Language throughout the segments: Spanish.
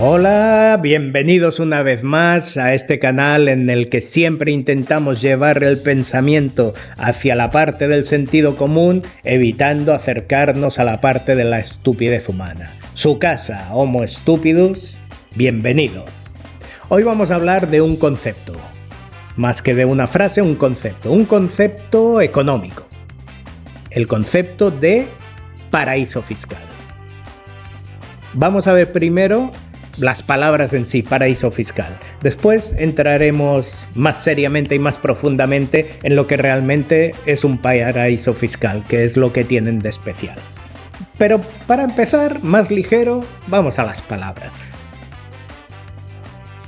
Hola, bienvenidos una vez más a este canal en el que siempre intentamos llevar el pensamiento hacia la parte del sentido común, evitando acercarnos a la parte de la estupidez humana. Su casa, Homo Stupidus, bienvenido. Hoy vamos a hablar de un concepto, más que de una frase, un concepto económico. El concepto de paraíso fiscal. Vamos a ver primero las palabras en sí, paraíso fiscal. Después entraremos más seriamente y más profundamente en lo que realmente es un paraíso fiscal, que es lo que tienen de especial. Pero para empezar, más ligero, vamos a las palabras.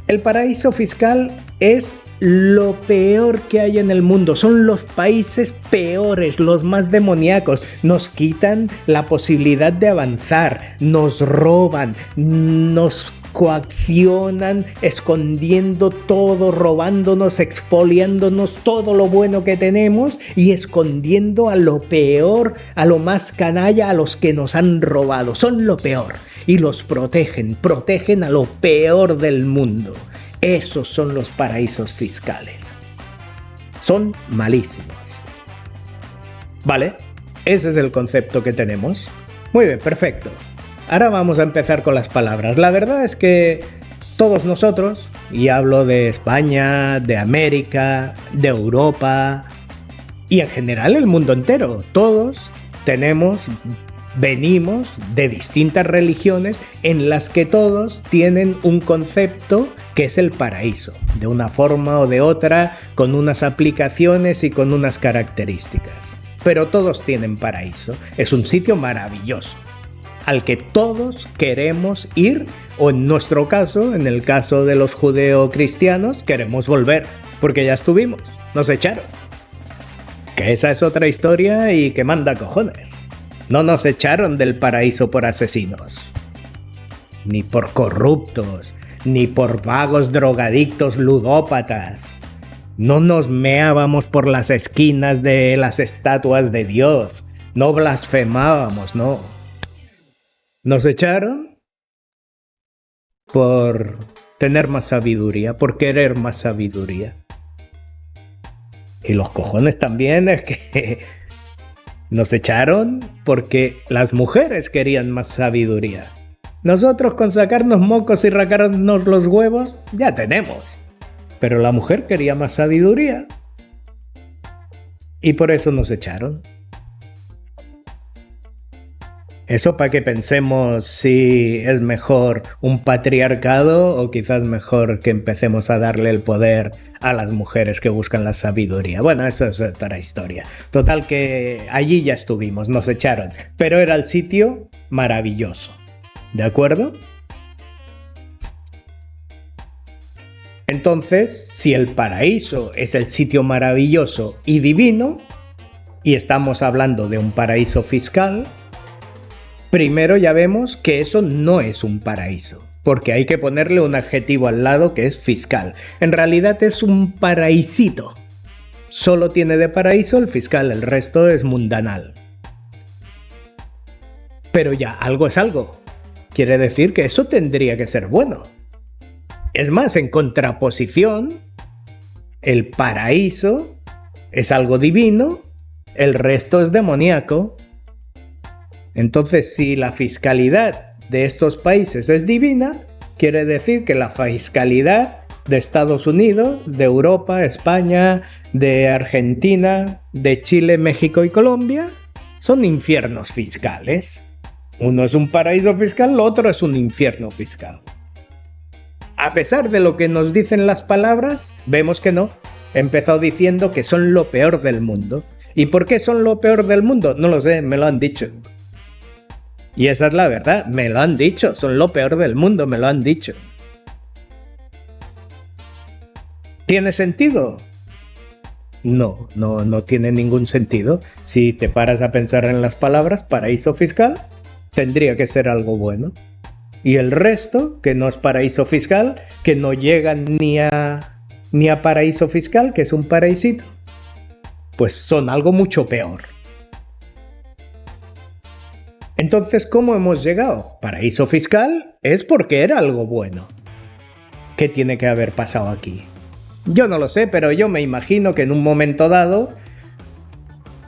El paraíso fiscal es lo peor que hay en el mundo. Son los países peores, los más demoníacos. Nos quitan la posibilidad de avanzar, nos roban, nos coaccionan, escondiendo todo, robándonos, expoliándonos todo lo bueno que tenemos y escondiendo a lo peor, a lo más canalla, a los que nos han robado. Son lo peor y los protegen a lo peor del mundo. Esos son los paraísos fiscales. Son malísimos. ¿Vale? Ese es el concepto que tenemos. Muy bien, perfecto. Ahora vamos a empezar con las palabras. La verdad es que todos nosotros, y hablo de España, de América, de Europa y en general el mundo entero, todos venimos de distintas religiones en las que todos tienen un concepto que es el paraíso, de una forma o de otra, con unas aplicaciones y con unas características. Pero todos tienen paraíso, es un sitio maravilloso, al que todos queremos ir, o en nuestro caso, en el caso de los judeocristianos, queremos volver, porque ya estuvimos, nos echaron. Que esa es otra historia y que manda cojones. No nos echaron del paraíso por asesinos, ni por corruptos, ni por vagos drogadictos ludópatas. No nos meábamos por las esquinas de las estatuas de Dios, no blasfemábamos, no. Nos echaron por tener más sabiduría, por querer más sabiduría. Y los cojones también es que nos echaron porque las mujeres querían más sabiduría. Nosotros con sacarnos mocos y rascarnos los huevos ya tenemos. Pero la mujer quería más sabiduría. Y por eso nos echaron. Eso para que pensemos si es mejor un patriarcado o quizás mejor que empecemos a darle el poder a las mujeres que buscan la sabiduría. Bueno, eso es otra historia. Total que allí ya estuvimos, nos echaron. Pero era el sitio maravilloso. ¿De acuerdo? Entonces, si el paraíso es el sitio maravilloso y divino, y estamos hablando de un paraíso fiscal, primero ya vemos que eso no es un paraíso, porque hay que ponerle un adjetivo al lado que es fiscal. En realidad es un paraísito. Solo tiene de paraíso el fiscal, el resto es mundanal. Pero ya, algo es algo. Quiere decir que eso tendría que ser bueno. Es más, en contraposición, el paraíso es algo divino, el resto es demoníaco. Entonces, si la fiscalidad de estos países es divina, quiere decir que la fiscalidad de Estados Unidos, de Europa, España, de Argentina, de Chile, México y Colombia son infiernos fiscales. Uno es un paraíso fiscal, lo otro es un infierno fiscal. A pesar de lo que nos dicen las palabras, vemos que no. He empezado diciendo que son lo peor del mundo. ¿Y por qué son lo peor del mundo? No lo sé, me lo han dicho. Y esa es la verdad, me lo han dicho, son lo peor del mundo, me lo han dicho. ¿Tiene sentido? No tiene ningún sentido. Si te paras a pensar en las palabras, paraíso fiscal, tendría que ser algo bueno. Y el resto, que no es paraíso fiscal, que no llega ni a paraíso fiscal, que es un paraísito, pues son algo mucho peor. Entonces, ¿cómo hemos llegado? Paraíso fiscal es porque era algo bueno. ¿Qué tiene que haber pasado aquí? Yo no lo sé, pero yo me imagino que en un momento dado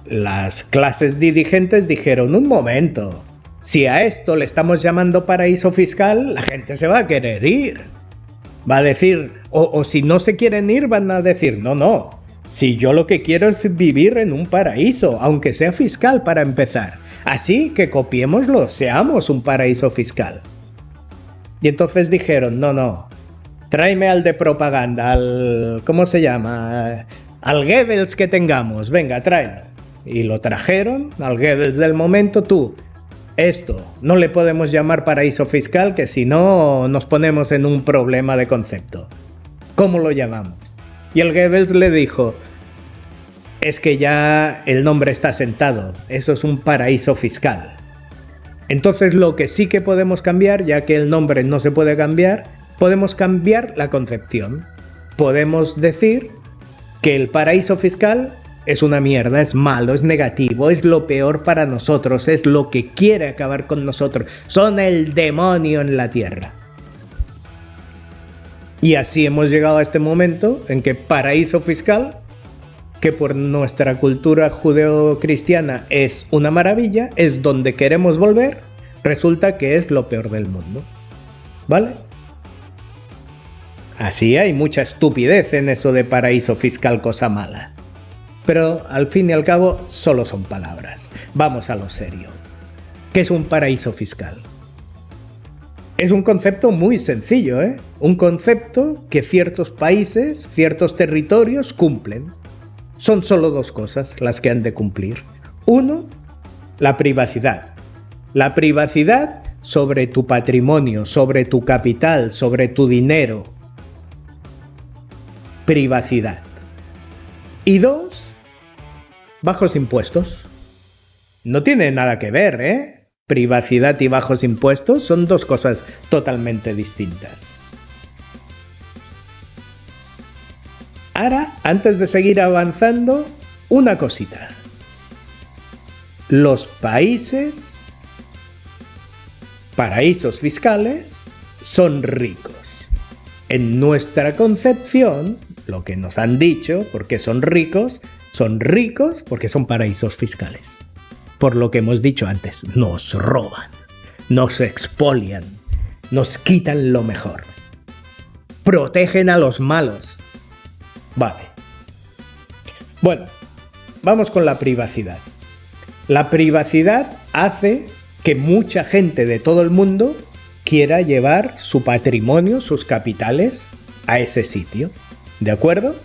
las clases dirigentes dijeron, un momento, si a esto le estamos llamando paraíso fiscal, la gente se va a querer ir. Va a decir, o si no se quieren ir, van a decir, no, si yo lo que quiero es vivir en un paraíso, aunque sea fiscal para empezar. Así que copiémoslo, seamos un paraíso fiscal. Y entonces dijeron, no, tráeme al de propaganda, al... ¿cómo se llama? Al Goebbels que tengamos, venga, tráeme. Y lo trajeron al Goebbels del momento, esto no le podemos llamar paraíso fiscal, que si no nos ponemos en un problema de concepto. ¿Cómo lo llamamos? Y el Goebbels le dijo, es que ya el nombre está sentado, eso es un paraíso fiscal. Entonces lo que sí que podemos cambiar, ya que el nombre no se puede cambiar, podemos cambiar la concepción. Podemos decir que el paraíso fiscal es una mierda, es malo, es negativo, es lo peor para nosotros, es lo que quiere acabar con nosotros, son el demonio en la tierra. Y así hemos llegado a este momento en que paraíso fiscal, que por nuestra cultura judeocristiana es una maravilla, es donde queremos volver, resulta que es lo peor del mundo. ¿Vale? Así hay mucha estupidez en eso de paraíso fiscal, cosa mala. Pero al fin y al cabo solo son palabras. Vamos a lo serio. ¿Qué es un paraíso fiscal? Es un concepto muy sencillo, ¿eh? Un concepto que ciertos países, ciertos territorios cumplen. Son solo dos cosas las que han de cumplir. Uno, la privacidad. La privacidad sobre tu patrimonio, sobre tu capital, sobre tu dinero. Privacidad. Y dos, bajos impuestos. No tiene nada que ver, ¿eh? Privacidad y bajos impuestos son dos cosas totalmente distintas. Ahora, antes de seguir avanzando, una cosita. Los paraísos fiscales, son ricos. En nuestra concepción, lo que nos han dicho, porque son ricos porque son paraísos fiscales. Por lo que hemos dicho antes, nos roban, nos expolian, nos quitan lo mejor, protegen a los malos. Vale. Bueno, vamos con la privacidad. La privacidad hace que mucha gente de todo el mundo quiera llevar su patrimonio, sus capitales, a ese sitio. ¿De acuerdo?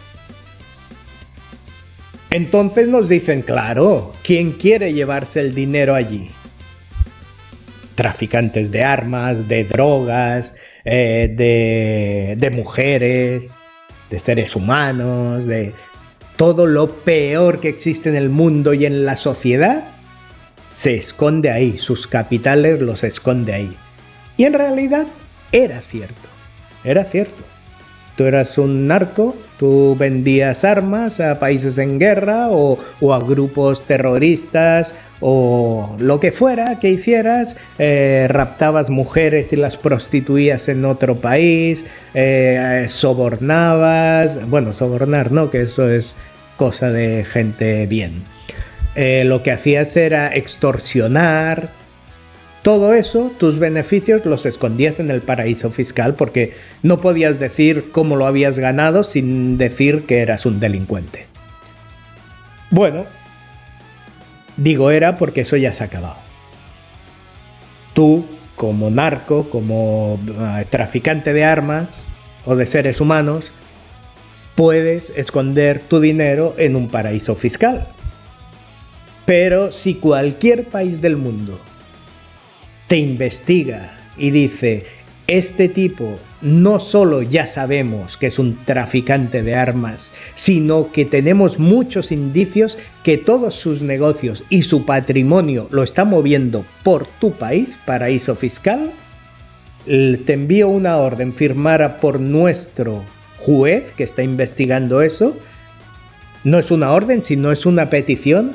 Entonces nos dicen, claro, ¿quién quiere llevarse el dinero allí? Traficantes de armas, de drogas, de mujeres, de seres humanos, de todo lo peor que existe en el mundo y en la sociedad, se esconde ahí, sus capitales los esconde ahí. Y en realidad era cierto. Tú eras un narco, tú vendías armas a países en guerra o a grupos terroristas o lo que fuera que hicieras, raptabas mujeres y las prostituías en otro país, sobornabas, bueno, sobornar no, que eso es cosa de gente bien. Lo que hacías era extorsionar. Todo eso, tus beneficios los escondías en el paraíso fiscal porque no podías decir cómo lo habías ganado sin decir que eras un delincuente. Bueno, digo era porque eso ya se ha acabado. Tú, como narco, como traficante de armas o de seres humanos, puedes esconder tu dinero en un paraíso fiscal. Pero si cualquier país del mundo te investiga y dice, este tipo no solo ya sabemos que es un traficante de armas, sino que tenemos muchos indicios que todos sus negocios y su patrimonio lo está moviendo por tu país, paraíso fiscal, te envío una orden firmada por nuestro juez que está investigando eso. No es una orden, sino es una petición.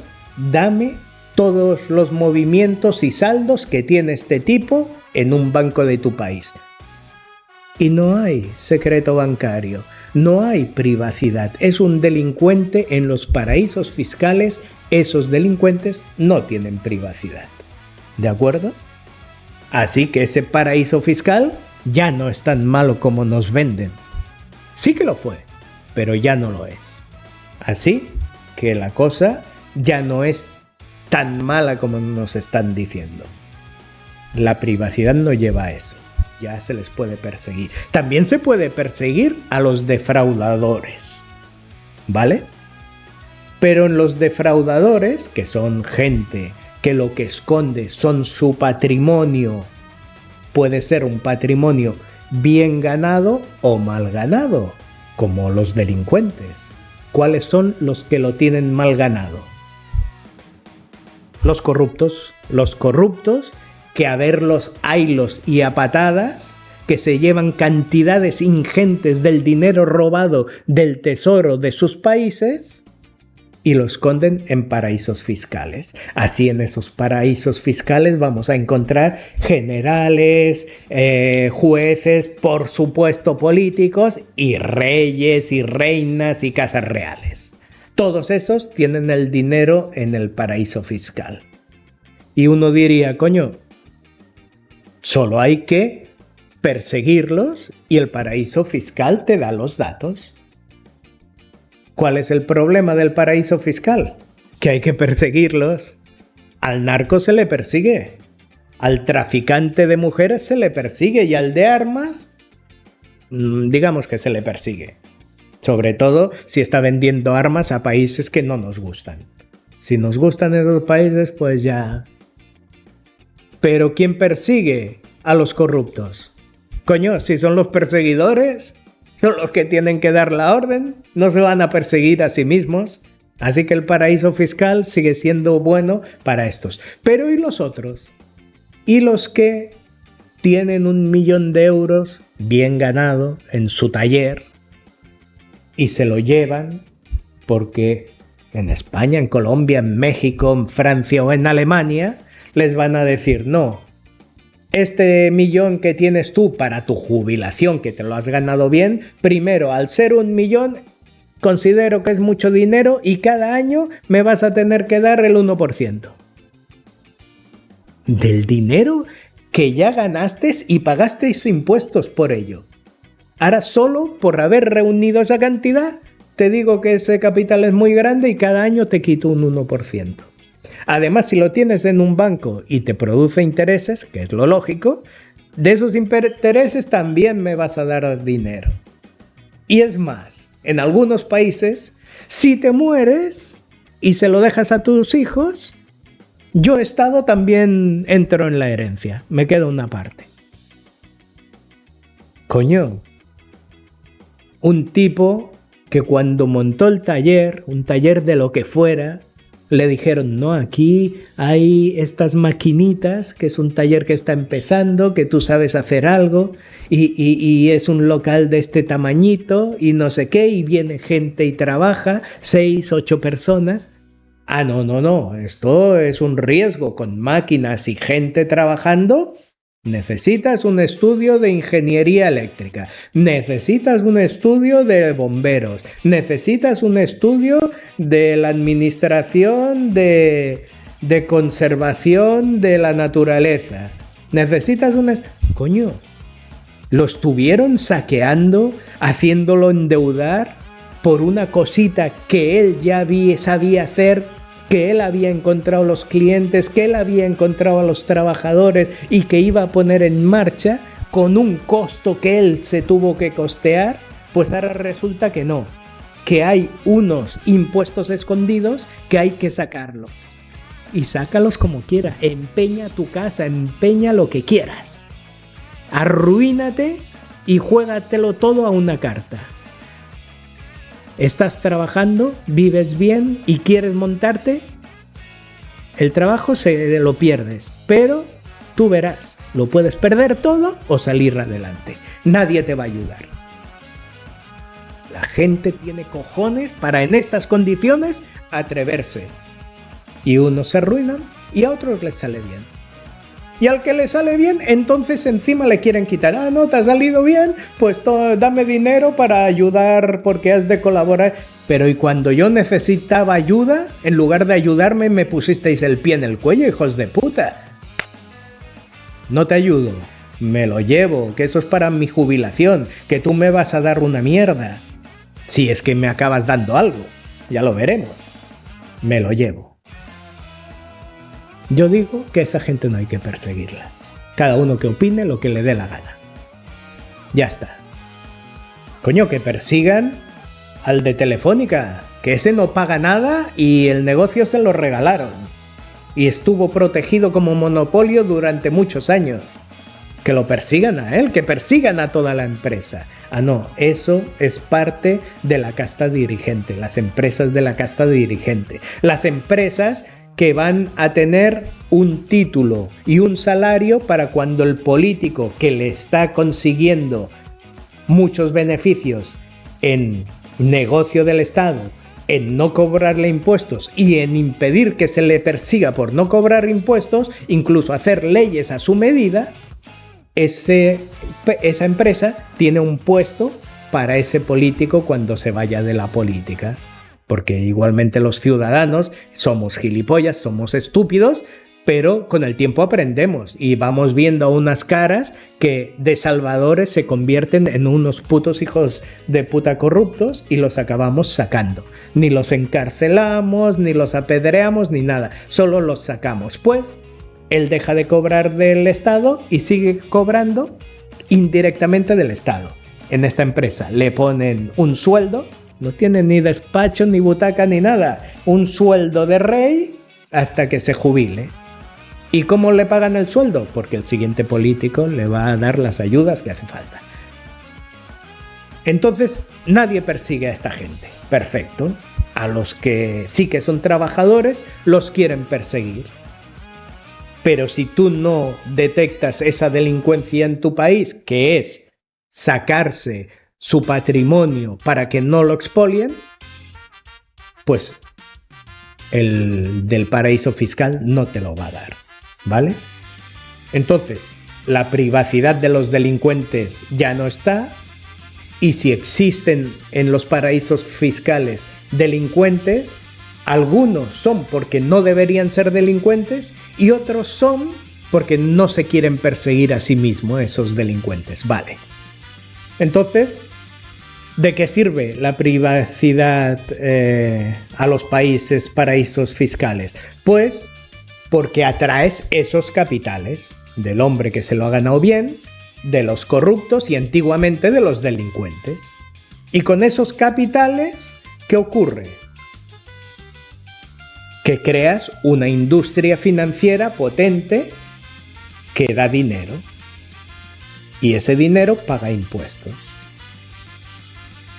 Dame todos los movimientos y saldos que tiene este tipo en un banco de tu país. Y no hay secreto bancario, no hay privacidad. Es un delincuente en los paraísos fiscales, esos delincuentes no tienen privacidad. ¿De acuerdo? Así que ese paraíso fiscal ya no es tan malo como nos venden. Sí que lo fue, pero ya no lo es. Así que la cosa ya no es tan mala como nos están diciendo. La privacidad no lleva a eso. Ya se les puede perseguir. También se puede perseguir a los defraudadores, ¿vale? Pero en los defraudadores, que son gente que lo que esconde son su patrimonio, puede ser un patrimonio bien ganado o mal ganado, como los delincuentes. ¿Cuáles son los que lo tienen mal ganado? Los corruptos. Los corruptos que a verlos haylos y a patadas, que se llevan cantidades ingentes del dinero robado del tesoro de sus países y lo esconden en paraísos fiscales. Así en esos paraísos fiscales vamos a encontrar generales, jueces, por supuesto políticos y reyes y reinas y casas reales. Todos esos tienen el dinero en el paraíso fiscal. Y uno diría, coño, solo hay que perseguirlos y el paraíso fiscal te da los datos. ¿Cuál es el problema del paraíso fiscal? Que hay que perseguirlos. Al narco se le persigue, al traficante de mujeres se le persigue y al de armas, digamos que se le persigue. Sobre todo si está vendiendo armas a países que no nos gustan. Si nos gustan esos países, pues ya. Pero ¿quién persigue a los corruptos? Coño, si son los perseguidores, son los que tienen que dar la orden, no se van a perseguir a sí mismos. Así que el paraíso fiscal sigue siendo bueno para estos. Pero ¿y los otros? ¿Y los que tienen 1 millón de euros bien ganado en su taller y se lo llevan porque en España, en Colombia, en México, en Francia o en Alemania les van a decir, no, este millón que tienes tú para tu jubilación, que te lo has ganado bien, primero, al ser 1 millón, considero que es mucho dinero y cada año me vas a tener que dar el 1%. Del dinero que ya ganaste y pagaste impuestos por ello. Ahora solo por haber reunido esa cantidad, te digo que ese capital es muy grande y cada año te quito un 1%. Además, si lo tienes en un banco y te produce intereses, que es lo lógico, de esos intereses también me vas a dar dinero. Y es más, en algunos países, si te mueres y se lo dejas a tus hijos, yo Estado también entro en la herencia, me queda una parte. Coño, un tipo que cuando montó el taller, un taller de lo que fuera, le dijeron, no, aquí hay estas maquinitas, que es un taller que está empezando, que tú sabes hacer algo, y es un local de este tamañito, y no sé qué, y viene gente y trabaja, 6, 8 personas. Ah, no, esto es un riesgo, con máquinas y gente trabajando. Necesitas un estudio de ingeniería eléctrica, necesitas un estudio de bomberos, necesitas un estudio de la administración de conservación de la naturaleza, necesitas Coño, lo estuvieron saqueando, haciéndolo endeudar por una cosita que él ya sabía hacer, que él había encontrado los clientes, que él había encontrado a los trabajadores y que iba a poner en marcha con un costo que él se tuvo que costear, pues ahora resulta que no, que hay unos impuestos escondidos que hay que sacarlos. Y sácalos como quieras, empeña tu casa, empeña lo que quieras. Arruínate y juégatelo todo a una carta. ¿Estás trabajando? ¿Vives bien? ¿Y quieres montarte? El trabajo se lo pierdes, pero tú verás, lo puedes perder todo o salir adelante. Nadie te va a ayudar. La gente tiene cojones para en estas condiciones atreverse. Y unos se arruinan y a otros les sale bien. Y al que le sale bien, entonces encima le quieren quitar. Ah, no, te ha salido bien, pues dame dinero para ayudar porque has de colaborar. Pero y cuando yo necesitaba ayuda, en lugar de ayudarme, me pusisteis el pie en el cuello, hijos de puta. No te ayudo, me lo llevo, que eso es para mi jubilación, que tú me vas a dar una mierda. Si es que me acabas dando algo, ya lo veremos. Me lo llevo. Yo digo que a esa gente no hay que perseguirla. Cada uno que opine lo que le dé la gana. Ya está. Coño, que persigan al de Telefónica, que ese no paga nada y el negocio se lo regalaron. Y estuvo protegido como monopolio durante muchos años. Que lo persigan a él, que persigan a toda la empresa. Ah, no, eso es parte de la casta dirigente, las empresas de la casta dirigente. Las empresas que van a tener un título y un salario para cuando el político que le está consiguiendo muchos beneficios en negocio del Estado, en no cobrarle impuestos y en impedir que se le persiga por no cobrar impuestos, incluso hacer leyes a su medida, esa empresa tiene un puesto para ese político cuando se vaya de la política. Porque igualmente los ciudadanos somos gilipollas, somos estúpidos, pero con el tiempo aprendemos y vamos viendo unas caras que de salvadores se convierten en unos putos hijos de puta corruptos y los acabamos sacando. Ni los encarcelamos, ni los apedreamos, ni nada, solo los sacamos. Pues él deja de cobrar del Estado y sigue cobrando indirectamente del Estado. En esta empresa le ponen un sueldo. No tiene ni despacho, ni butaca, ni nada. Un sueldo de rey hasta que se jubile. ¿Y cómo le pagan el sueldo? Porque el siguiente político le va a dar las ayudas que hace falta. Entonces, nadie persigue a esta gente. Perfecto. A los que sí que son trabajadores, los quieren perseguir. Pero si tú no detectas esa delincuencia en tu país, que es sacarse su patrimonio para que no lo expolien, pues el del paraíso fiscal no te lo va a dar, ¿vale? Entonces, la privacidad de los delincuentes ya no está, y si existen en los paraísos fiscales delincuentes, algunos son porque no deberían ser delincuentes y otros son porque no se quieren perseguir a sí mismos esos delincuentes, ¿vale? Entonces, ¿de qué sirve la privacidad a los países paraísos fiscales? Pues porque atraes esos capitales del hombre que se lo ha ganado bien, de los corruptos y antiguamente de los delincuentes. Y con esos capitales, ¿qué ocurre? Que creas una industria financiera potente que da dinero. Y ese dinero paga impuestos.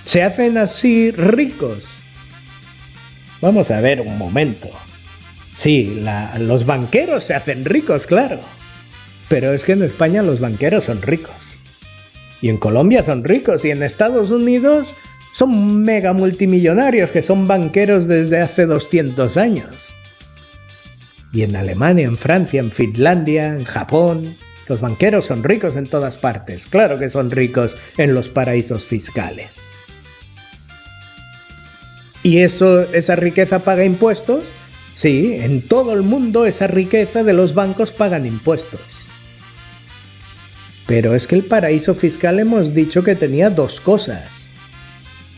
¿Se hacen así ricos? Vamos a ver un momento. Sí, los banqueros se hacen ricos, claro. Pero es que en España los banqueros son ricos. Y en Colombia son ricos. Y en Estados Unidos son mega multimillonarios que son banqueros desde hace 200 años. Y en Alemania, en Francia, en Finlandia, en Japón, los banqueros son ricos en todas partes. Claro que son ricos en los paraísos fiscales. ¿Y esa riqueza paga impuestos? Sí, en todo el mundo esa riqueza de los bancos pagan impuestos. Pero es que el paraíso fiscal hemos dicho que tenía dos cosas: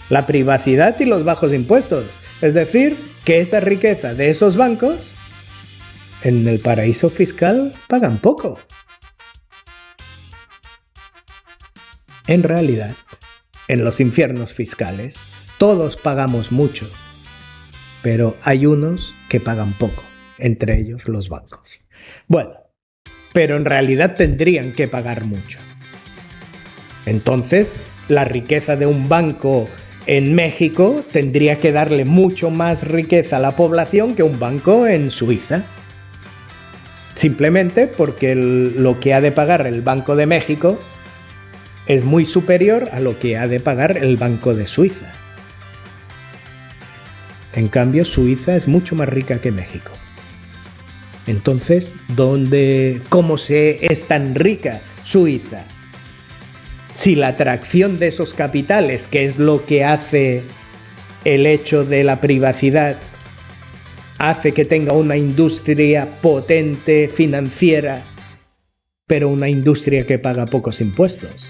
la privacidad y los bajos impuestos. Es decir, que esa riqueza de esos bancos en el paraíso fiscal pagan poco. En realidad, en los infiernos fiscales, todos pagamos mucho, pero hay unos que pagan poco, entre ellos los bancos. Bueno, pero en realidad tendrían que pagar mucho. Entonces, la riqueza de un banco en México tendría que darle mucho más riqueza a la población que un banco en Suiza. Simplemente porque lo que ha de pagar el Banco de México es muy superior a lo que ha de pagar el Banco de Suiza. En cambio, Suiza es mucho más rica que México. Entonces, ¿cómo es tan rica Suiza? Si la atracción de esos capitales, que es lo que hace el hecho de la privacidad, hace que tenga una industria potente financiera, pero una industria que paga pocos impuestos,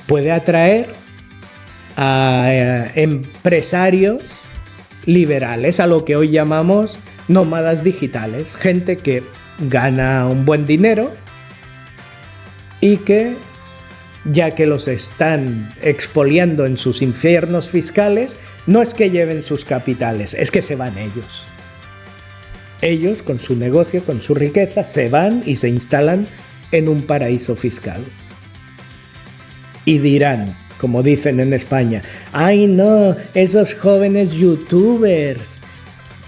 puede atraer a empresarios liberales, a lo que hoy llamamos nómadas digitales, gente que gana un buen dinero y que, ya que los están expoliando en sus infiernos fiscales, no es que lleven sus capitales, es que se van ellos. Ellos, con su negocio, con su riqueza, se van y se instalan en un paraíso fiscal. Y dirán, como dicen en España, ¡ay no! Esos jóvenes youtubers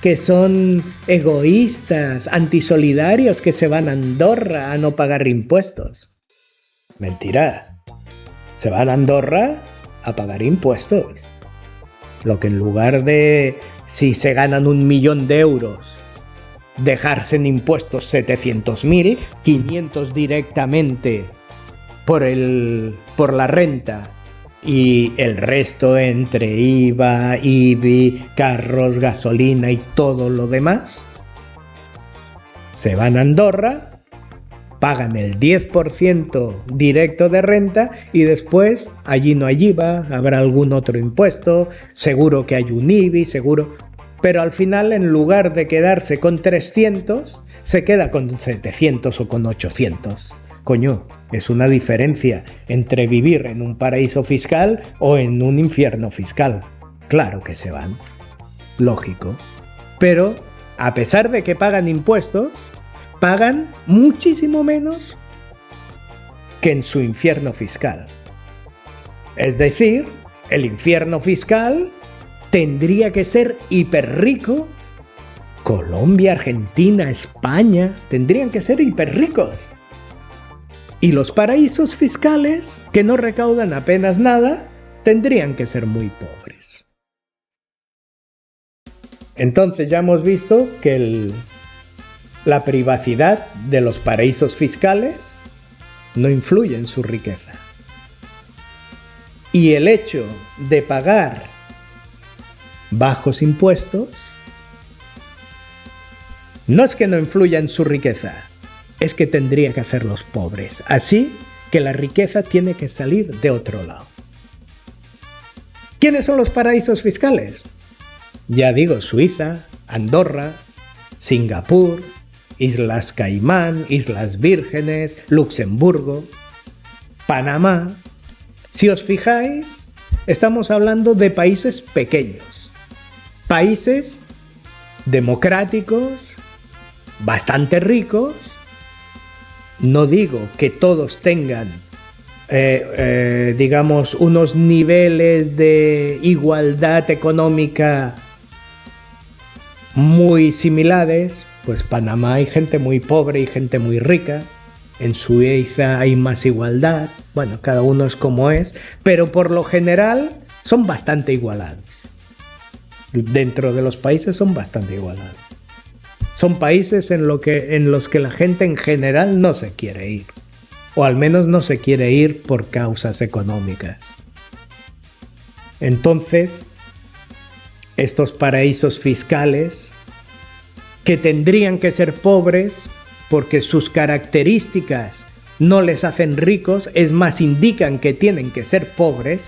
que son egoístas, antisolidarios, que se van a Andorra a no pagar impuestos. Mentira. Se van a Andorra a pagar impuestos. Lo que en lugar de, si se ganan 1 millón de euros, dejarse en impuestos 700.000, 500 directamente por la renta y el resto entre IVA, IBI, carros, gasolina y todo lo demás, se van a Andorra, pagan el 10% directo de renta y después allí no hay IVA, habrá algún otro impuesto, seguro que hay un IBI, seguro, pero al final en lugar de quedarse con 300, se queda con 700 o con 800. Coño, es una diferencia entre vivir en un paraíso fiscal o en un infierno fiscal. Claro que se van, lógico. Pero, a pesar de que pagan impuestos, pagan muchísimo menos que en su infierno fiscal. Es decir, el infierno fiscal tendría que ser hiperrico. Colombia, Argentina, España, tendrían que ser hiperricos. Y los paraísos fiscales, que no recaudan apenas nada, tendrían que ser muy pobres. Entonces ya hemos visto que la privacidad de los paraísos fiscales no influye en su riqueza. Y el hecho de pagar bajos impuestos no es que no influya en su riqueza, es que tendría que hacerlos pobres. Así que la riqueza tiene que salir de otro lado. ¿Quiénes son los paraísos fiscales? Ya digo, Suiza, Andorra, Singapur, Islas Caimán, Islas Vírgenes, Luxemburgo, Panamá. Si os fijáis, estamos hablando de países pequeños, países democráticos, bastante ricos. No digo que todos tengan, digamos, unos niveles de igualdad económica muy similares. Pues Panamá hay gente muy pobre y gente muy rica. En Suiza hay más igualdad. Bueno, cada uno es como es, pero por lo general son bastante igualados. Dentro de los países son bastante igualados. Son países en los que la gente en general no se quiere ir, o al menos no se quiere ir por causas económicas. Entonces, estos paraísos fiscales, que tendrían que ser pobres porque sus características no les hacen ricos, es más, indican que tienen que ser pobres,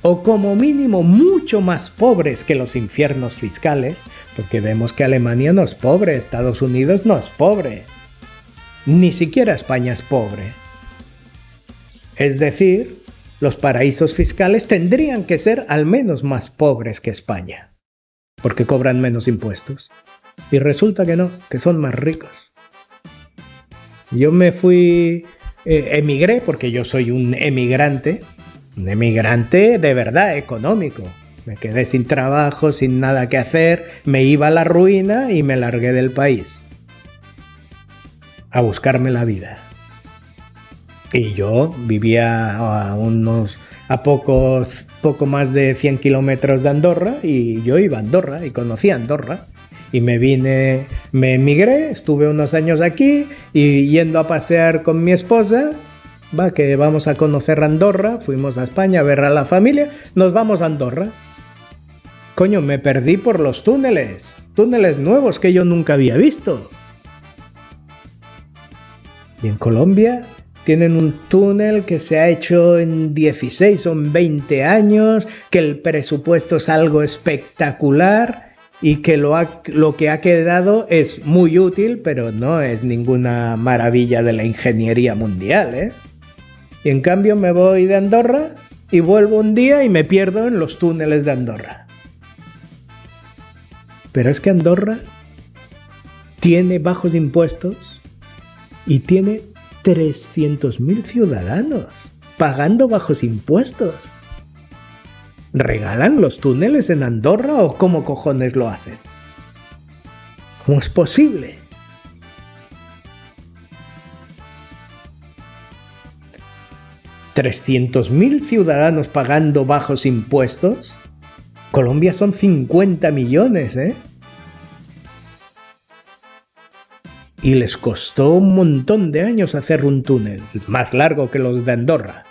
o como mínimo mucho más pobres que los infiernos fiscales, porque vemos que Alemania no es pobre, Estados Unidos no es pobre, ni siquiera España es pobre. Es decir, los paraísos fiscales tendrían que ser al menos más pobres que España, porque cobran menos impuestos. Y resulta que no, que son más ricos. Yo me fui, emigré, porque yo soy un emigrante de verdad económico. Me quedé sin trabajo, sin nada que hacer, me iba a la ruina y me largué del país a buscarme la vida. Y yo vivía a poco más de 100 kilómetros de Andorra, y yo iba a Andorra y conocía Andorra. y me emigré, estuve unos años aquí y yendo a pasear con mi esposa, que vamos a conocer Andorra, fuimos a España a ver a la familia, nos vamos a Andorra. Coño, me perdí por los túneles nuevos que yo nunca había visto. Y en Colombia tienen un túnel que se ha hecho en 16 o en 20 años, que el presupuesto es algo espectacular y que lo que ha quedado es muy útil, pero no es ninguna maravilla de la ingeniería mundial, ¿eh? Y en cambio me voy de Andorra y vuelvo un día y me pierdo en los túneles de Andorra. Pero es que Andorra tiene bajos impuestos y tiene 300.000 ciudadanos pagando bajos impuestos. ¿Regalan los túneles en Andorra o cómo cojones lo hacen? ¿Cómo es posible? ¿300.000 ciudadanos pagando bajos impuestos? Colombia son 50 millones, ¿eh? Y les costó un montón de años hacer un túnel, más largo que los de Andorra.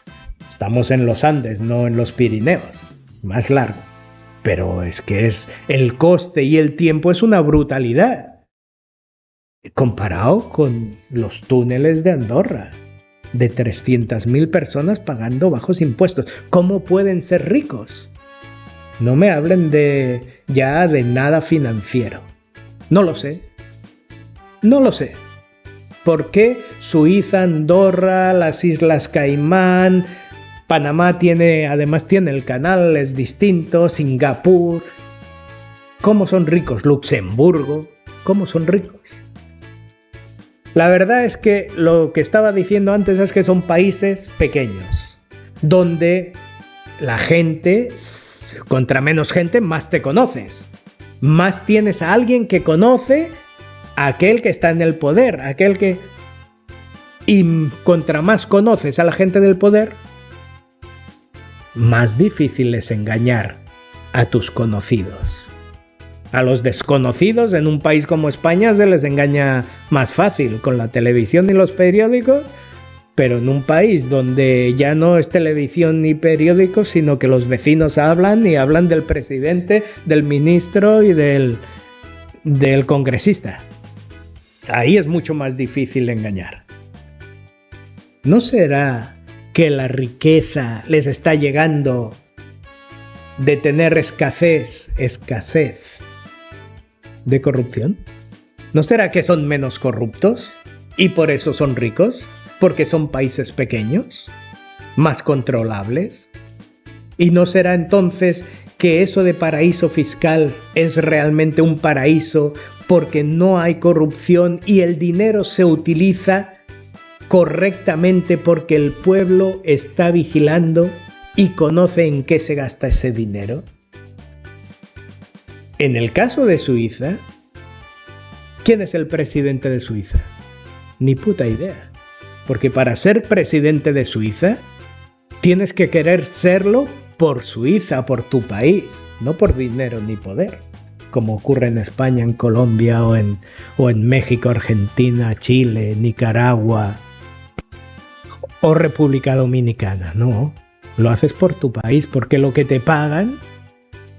Estamos en los Andes, no en los Pirineos. Más largo. Pero es que el coste y el tiempo es una brutalidad. Comparado con los túneles de Andorra, de 300.000 personas pagando bajos impuestos. ¿Cómo pueden ser ricos? No me hablen ya de nada financiero. No lo sé. No lo sé. ¿Por qué Suiza, Andorra, las Islas Caimán, Panamá además tiene el canal, es distinto, Singapur? ¿Cómo son ricos? Luxemburgo, ¿cómo son ricos? La verdad es que lo que estaba diciendo antes es que son países pequeños, donde la gente, contra menos gente, más te conoces. Más tienes a alguien que conoce a aquel que está en el poder, y contra más conoces a la gente del poder, más difícil es engañar a tus conocidos. A los desconocidos en un país como España se les engaña más fácil con la televisión y los periódicos, pero en un país donde ya no es televisión ni periódicos, sino que los vecinos hablan y hablan del presidente, del ministro y del congresista. Ahí es mucho más difícil engañar. ¿No será que la riqueza les está llegando de tener escasez de corrupción? ¿No será que son menos corruptos y por eso son ricos? ¿Porque son países pequeños, más controlables? ¿Y no será entonces que eso de paraíso fiscal es realmente un paraíso porque no hay corrupción y el dinero se utiliza correctamente porque el pueblo está vigilando y conoce en qué se gasta ese dinero? En el caso de Suiza, ¿quién es el presidente de Suiza? Ni puta idea. Porque para ser presidente de Suiza, tienes que querer serlo por Suiza, por tu país, no por dinero ni poder, como ocurre en España, en Colombia o en México, Argentina, Chile, Nicaragua o República Dominicana. No, lo haces por tu país, porque lo que te pagan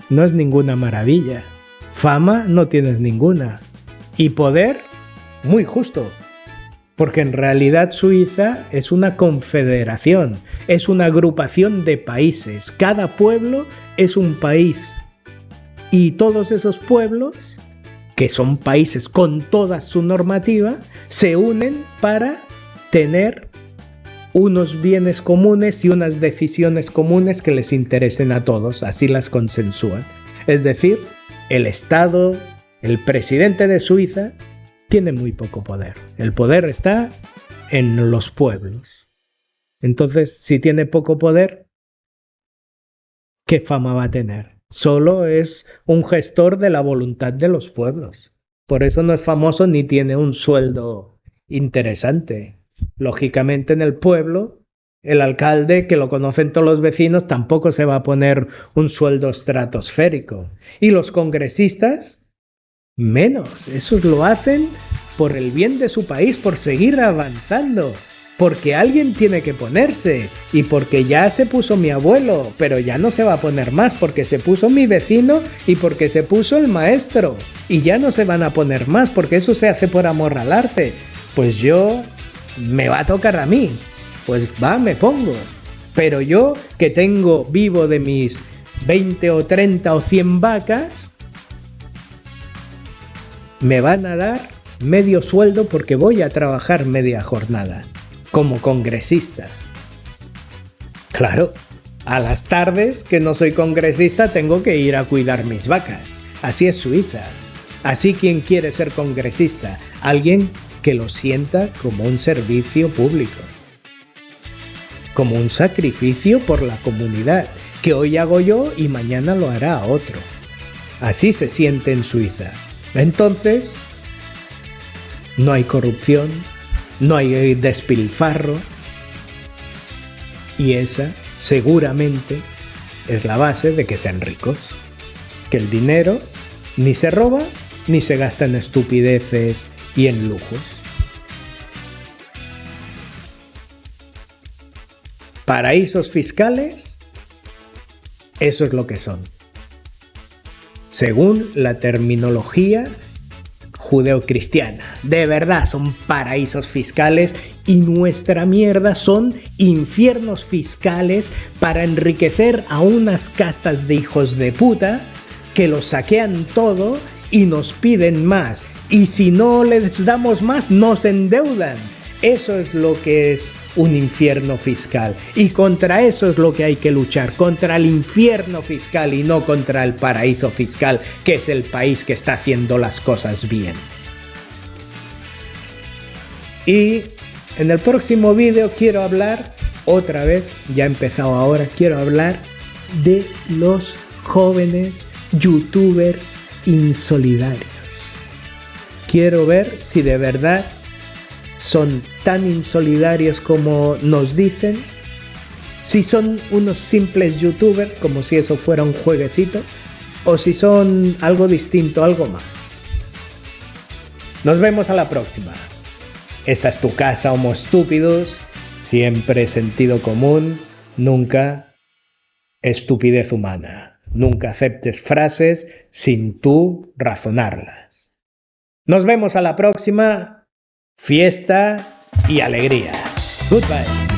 no es ninguna maravilla. Fama no tienes ninguna. Y poder, muy justo. Porque en realidad Suiza es una confederación, es una agrupación de países. Cada pueblo es un país. Y todos esos pueblos, que son países con toda su normativa, se unen para tener unos bienes comunes y unas decisiones comunes que les interesen a todos. Así las consensúan. Es decir, el Estado, el presidente de Suiza, tiene muy poco poder. El poder está en los pueblos. Entonces, si tiene poco poder, ¿qué fama va a tener? Solo es un gestor de la voluntad de los pueblos. Por eso no es famoso ni tiene un sueldo interesante. Lógicamente, en el pueblo, el alcalde, que lo conocen todos los vecinos, tampoco se va a poner un sueldo estratosférico. Y los congresistas menos. Esos lo hacen por el bien de su país, por seguir avanzando. Porque alguien tiene que ponerse, y porque ya se puso mi abuelo, pero ya no se va a poner más, porque se puso mi vecino y porque se puso el maestro, y ya no se van a poner más, porque eso se hace por amor al arte. Pues yo, me va a tocar a mí, pues va, me pongo. Pero yo, que tengo vivo de mis 20 o 30 o 100 vacas, me van a dar medio sueldo porque voy a trabajar media jornada. Como congresista. Claro, a las tardes que no soy congresista tengo que ir a cuidar mis vacas. Así es Suiza. Así quien quiere ser congresista, alguien que lo sienta como un servicio público, como un sacrificio por la comunidad, que hoy hago yo y mañana lo hará otro. Así se siente en Suiza. Entonces, no hay corrupción, no hay despilfarro, y esa seguramente es la base de que sean ricos. Que el dinero ni se roba ni se gasta en estupideces y en lujos. Paraísos fiscales, eso es lo que son. Según la terminología judeocristiana. De verdad son paraísos fiscales, y nuestra mierda son infiernos fiscales para enriquecer a unas castas de hijos de puta que lo saquean todo y nos piden más. Y si no les damos más, nos endeudan. Eso es lo que es un infierno fiscal. Y contra eso es lo que hay que luchar. Contra el infierno fiscal y no contra el paraíso fiscal, que es el país que está haciendo las cosas bien. Y en el próximo vídeo quiero hablar, otra vez, ya he empezado ahora, quiero hablar de los jóvenes youtubers insolidarios. Quiero ver si de verdad son tan insolidarios como nos dicen, si son unos simples youtubers, como si eso fuera un jueguecito, o si son algo distinto, algo más. Nos vemos a la próxima. Esta es tu casa, Homo Estúpidos. Siempre sentido común, nunca estupidez humana. Nunca aceptes frases sin tú razonarlas. Nos vemos a la próxima. Fiesta y alegría. Goodbye.